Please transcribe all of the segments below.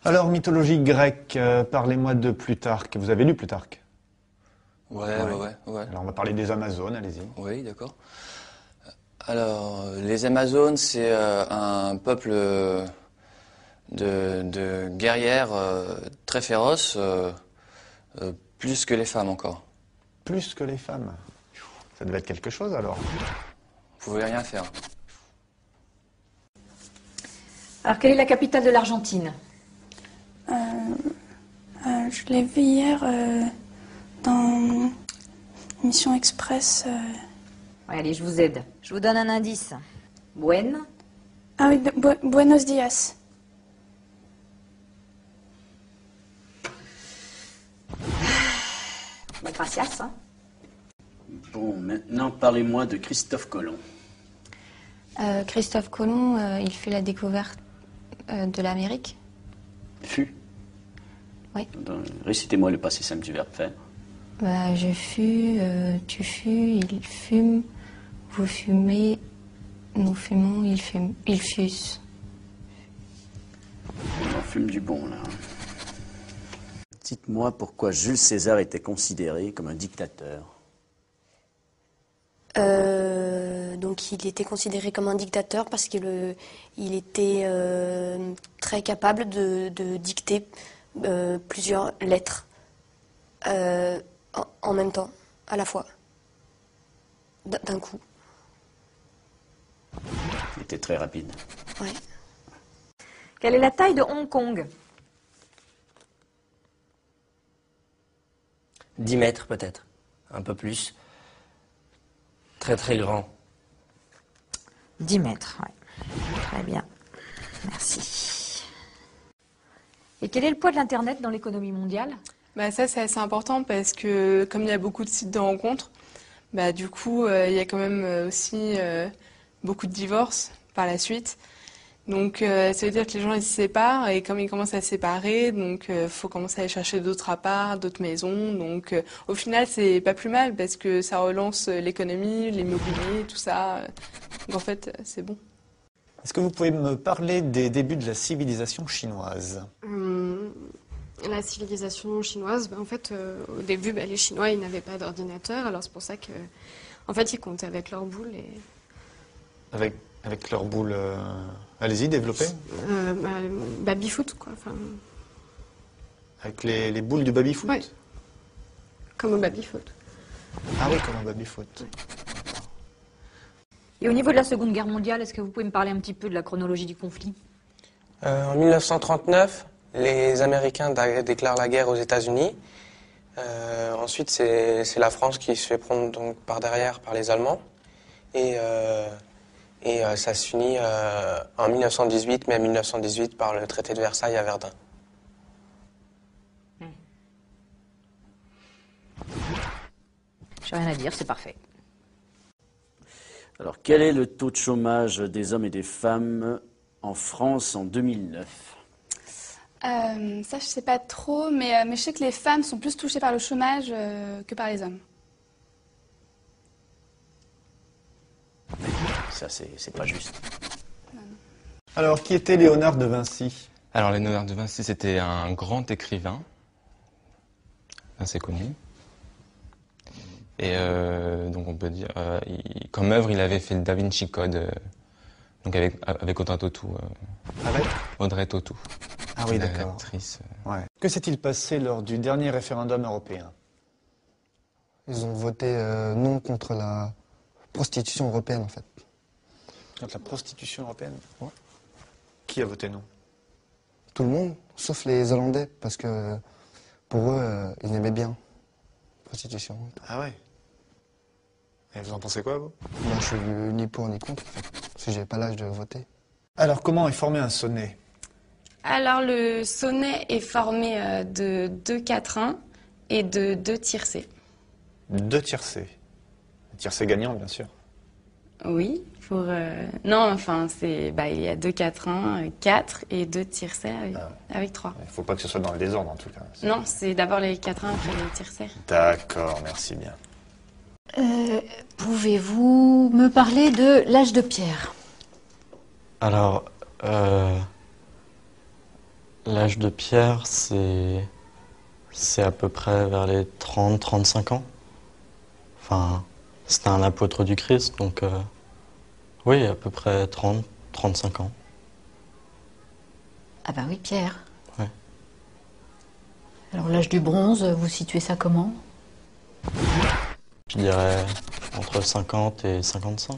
Alors, mythologie grecque, parlez-moi de Plutarque. Vous avez lu Plutarque? Ouais. Alors, on va parler des Amazones, allez-y. Oui, d'accord. Alors, les Amazones, c'est un peuple de guerrières très féroces, plus que les femmes encore. Plus que les femmes. Ça devait être quelque chose, alors. Vous pouvez rien faire. Alors, quelle est la capitale de l'Argentine? Je l'ai vu hier dans Mission Express. Ouais, allez, je vous aide. Je vous donne un indice. Ah oui, Buenos Dias. Gracias. Hein. Bon, maintenant parlez-moi de Christophe Colomb. Christophe Colomb, il fait la découverte de l'Amérique. Fut. Oui. Récitez-moi le passé simple du verbe faire. Je fus, tu fus, il fume, vous fumez, nous fumons, ils fussent. On en fume du bon, là. Dites-moi pourquoi Jules César était considéré comme un dictateur. Donc il était considéré comme un dictateur parce qu'il était très capable de dicter plusieurs lettres en même temps, à la fois, d'un coup. Il était très rapide. Ouais. Quelle est la taille de Hong Kong? 10 mètres peut-être, un peu plus. Très très grand. 10 mètres, ouais. Très bien. Merci. Et quel est le poids de l'Internet dans l'économie mondiale? Ça, c'est assez important parce que comme il y a beaucoup de sites de rencontres, du coup, il y a quand même aussi beaucoup de divorces par la suite. Donc, ça veut dire que les gens, ils se séparent et comme ils commencent à se séparer, donc faut commencer à aller chercher d'autres apparts, d'autres maisons. Donc, au final, c'est pas plus mal parce que ça relance l'économie, l'immobilier, tout ça. Donc, en fait, c'est bon. Est-ce que vous pouvez me parler des débuts de la civilisation chinoise? La civilisation chinoise, en fait, au début, les Chinois, ils n'avaient pas d'ordinateur, alors c'est pour ça que, en fait, ils comptaient avec leurs boules et... Avec leurs boules... Allez-y, développez. Baby-foot, quoi. Avec les boules du baby-foot? Oui. Comme au baby-foot. Ah oui, comme au baby-foot. Et au niveau de la Seconde Guerre mondiale, est-ce que vous pouvez me parler un petit peu de la chronologie du conflit? En 1939, les Américains déclarent la guerre aux États-Unis. Ensuite, c'est la France qui se fait prendre donc par derrière par les Allemands. Et ça se finit en 1918, mai 1918, par le traité de Versailles à Verdun. J'ai rien à dire, c'est parfait. Alors, quel est le taux de chômage des hommes et des femmes en France en 2009? Ça, je sais pas trop, mais je sais que les femmes sont plus touchées par le chômage que par les hommes. Ça, c'est pas juste. Alors, qui était Léonard de Vinci? Alors, Léonard de Vinci, c'était un grand écrivain, assez connu. Et donc, on peut dire, comme œuvre, il avait fait le Da Vinci Code, donc avec Audrey Tautou. Avec Audrey Tautou. Ah oui, d'accord. L'actrice. Ouais. Que s'est-il passé lors du dernier référendum européen? Ils ont voté non contre la prostitution européenne, en fait. Contre la prostitution européenne? Ouais. Qui a voté non? Tout le monde, sauf les Hollandais, parce que pour eux, ils aimaient bien la prostitution. Ah ouais. Et vous en pensez quoi, vous? Je suis ni pour ni contre, en fait, parce que j'ai pas l'âge de voter. Alors, comment est formé un sonnet? Alors, le sonnet est formé de 2 quatrains et de 2 tiercés. 2 tiercés. Tiercé gagnant, bien sûr. Oui, pour... Non, enfin, il y a 2 quatrains, 4 et 2 tiercés avec 3. Il ne faut pas que ce soit dans le désordre, en tout cas. Non, c'est d'abord les quatrains, après les tiercés. D'accord, merci bien. Pouvez-vous me parler de l'âge de pierre? Alors, L'âge de Pierre, c'est à peu près vers les 30-35 ans. Enfin, c'était un apôtre du Christ, donc oui, à peu près 30-35 ans. Ah bah oui, Pierre. Ouais. Alors l'âge du bronze, vous situez ça comment? Je dirais entre 50 et 55.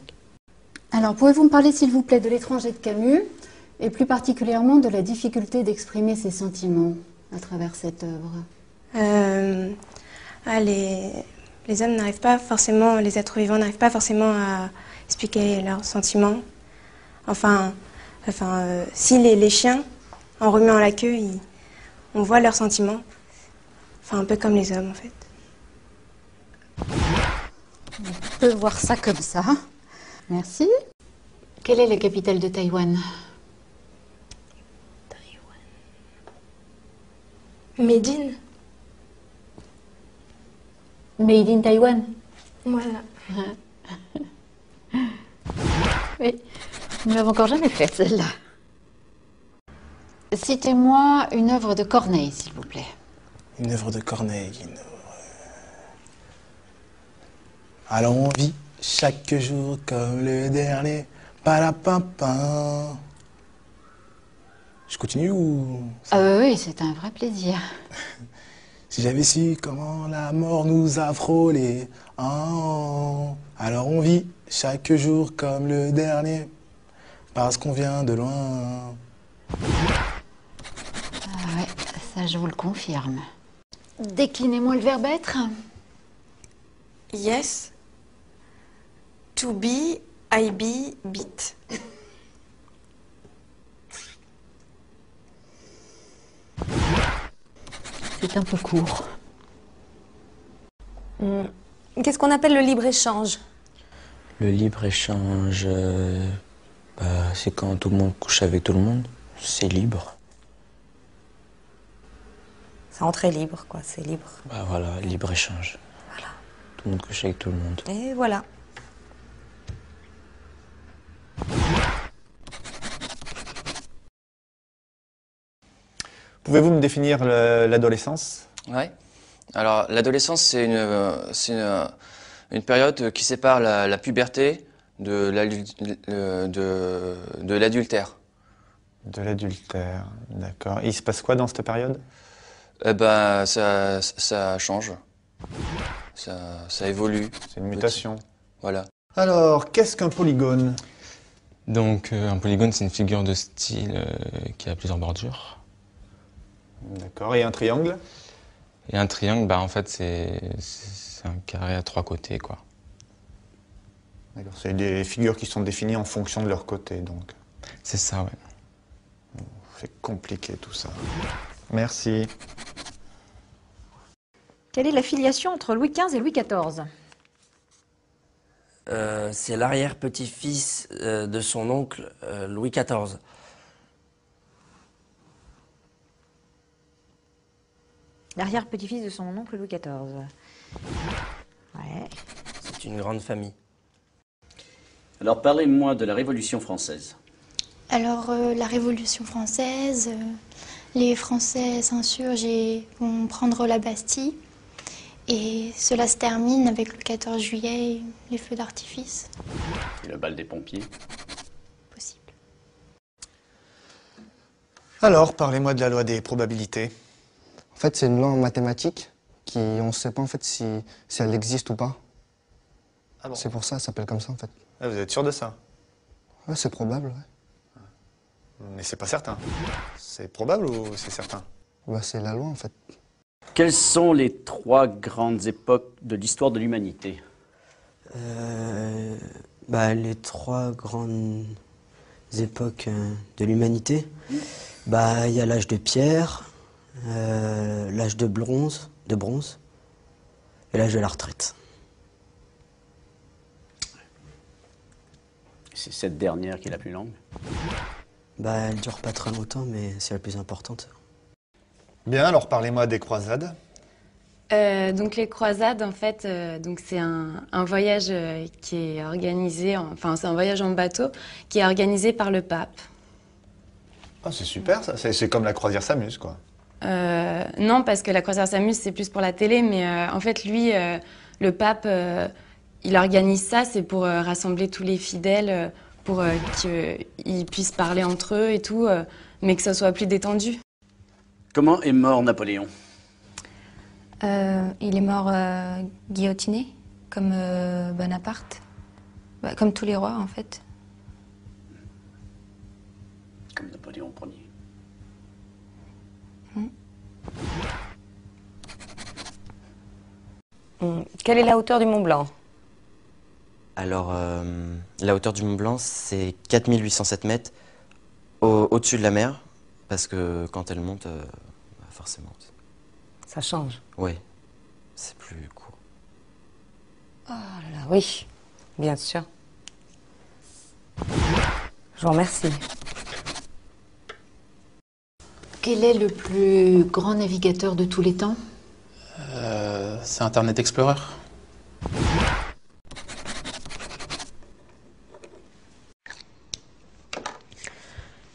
Alors, pouvez-vous me parler, s'il vous plaît, de l'étranger de Camus, et plus particulièrement de la difficulté d'exprimer ses sentiments à travers cette œuvre? Les hommes n'arrivent pas forcément, les êtres vivants n'arrivent pas forcément à expliquer leurs sentiments. Si les chiens, en remuant la queue, on voit leurs sentiments. Enfin, un peu comme les hommes, en fait. On peut voir ça comme ça. Merci. Quelle est la capitale de Taïwan? Médine. Made in Taïwan. Voilà. Oui, nous ne l'avons encore jamais faite, celle-là. Citez-moi une œuvre de Corneille, s'il vous plaît. Une œuvre de Corneille. Alors on vit chaque jour comme le dernier. Palapapin. Je continue ou... Ah oui, c'est un vrai plaisir. Si j'avais su comment la mort nous a frôlés. Alors on vit chaque jour comme le dernier. Parce qu'on vient de loin. Ah ouais, ça je vous le confirme. Déclinez-moi le verbe être. Yes. To be, I be, beat. C'est un peu court. Qu'est-ce qu'on appelle le libre-échange? Le libre-échange, c'est quand tout le monde couche avec tout le monde. C'est libre. C'est entrée libre, quoi, c'est libre. Bah voilà, libre-échange. Voilà. Tout le monde couche avec tout le monde. Et voilà. Pouvez-vous me définir l'adolescence? Ouais. Alors, l'adolescence, c'est une période qui sépare la puberté de l'adultère. De l'adultère, d'accord. Il se passe quoi dans cette période? Eh ben, ça change. Ça évolue. C'est une mutation. Voilà. Alors, qu'est-ce qu'un polygone? Donc, un polygone, c'est une figure de style qui a plusieurs bordures. D'accord. Et un triangle? Et un triangle, bah, en fait, c'est un carré à 3 côtés, quoi. D'accord. C'est des figures qui sont définies en fonction de leur côté, donc. C'est ça, ouais. C'est compliqué tout ça. Merci. Quelle est la filiation entre Louis XV et Louis XIV? C'est l'arrière-petit-fils de son oncle Louis XIV. L'arrière-petit-fils de son oncle Louis XIV. Ouais. C'est une grande famille. Alors parlez-moi de la Révolution française. Alors la Révolution française, les Français s'insurgent et vont prendre la Bastille. Et cela se termine avec le 14 juillet et les feux d'artifice. Et le bal des pompiers. Possible. Alors, parlez-moi de la loi des probabilités. En fait, c'est une loi en mathématiques qui, on ne sait pas en fait si elle existe ou pas. Ah bon? C'est pour ça, ça s'appelle comme ça en fait. Ah, vous êtes sûr de ça? Ouais, c'est probable, ouais. Mais c'est pas certain. C'est probable ou c'est certain? Bah, c'est la loi en fait. Quelles sont les 3 grandes époques de l'histoire de l'humanité? Les 3 grandes époques de l'humanité, il y a l'âge de pierre, l'âge de bronze et l'âge de la retraite. C'est cette dernière qui est la plus longue. Elle dure pas très longtemps, mais c'est la plus importante. Bien, alors parlez-moi des croisades. Donc les croisades, en fait, c'est un voyage qui est organisé, c'est un voyage en bateau qui est organisé par le pape. Ah, c'est super ça, c'est comme la croisière s'amuse quoi. Non, parce que la croisière s'amuse, c'est plus pour la télé, mais en fait, lui, le pape, il organise ça, c'est pour rassembler tous les fidèles, pour qu'ils puissent parler entre eux et tout, mais que ça soit plus détendu. Comment est mort Napoléon? Il est mort guillotiné, comme Bonaparte. Bah, comme tous les rois, en fait. Comme Napoléon Ier. Quelle est la hauteur du Mont Blanc? Alors, la hauteur du Mont Blanc, c'est 4807 mètres au-dessus de la mer, parce que quand elle monte, forcément. Ça change. Oui, c'est plus court. Oh là là, oui, bien sûr. Je vous remercie. Quel est le plus grand navigateur de tous les temps? C'est Internet Explorer.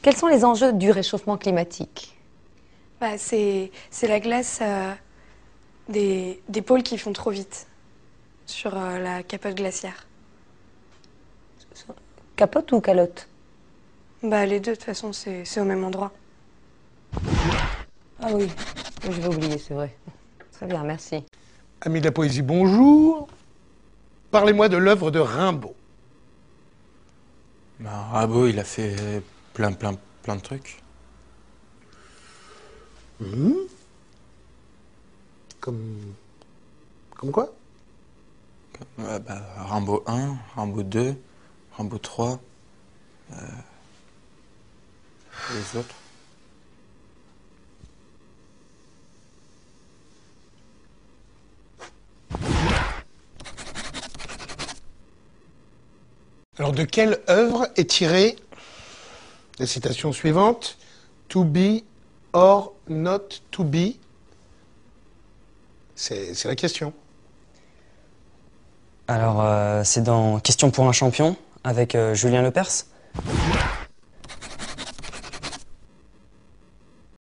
Quels sont les enjeux du réchauffement climatique? Bah, c'est la glace des pôles qui font trop vite sur la capote glaciaire. Capote ou calotte? Bah, les deux, de toute façon, c'est au même endroit. Ah oui, je vais oublier, c'est vrai. Très bien, merci. Amis de la poésie, bonjour. Parlez-moi de l'œuvre de Rimbaud. Bah, Rimbaud, il a fait plein de trucs. Comme quoi? Rimbaud 1, Rimbaud 2, Rimbaud 3, les autres. Alors, de quelle œuvre est tirée la citation suivante? To be or not to be? C'est la question. Alors, c'est dans Question pour un champion, avec Julien Lepers.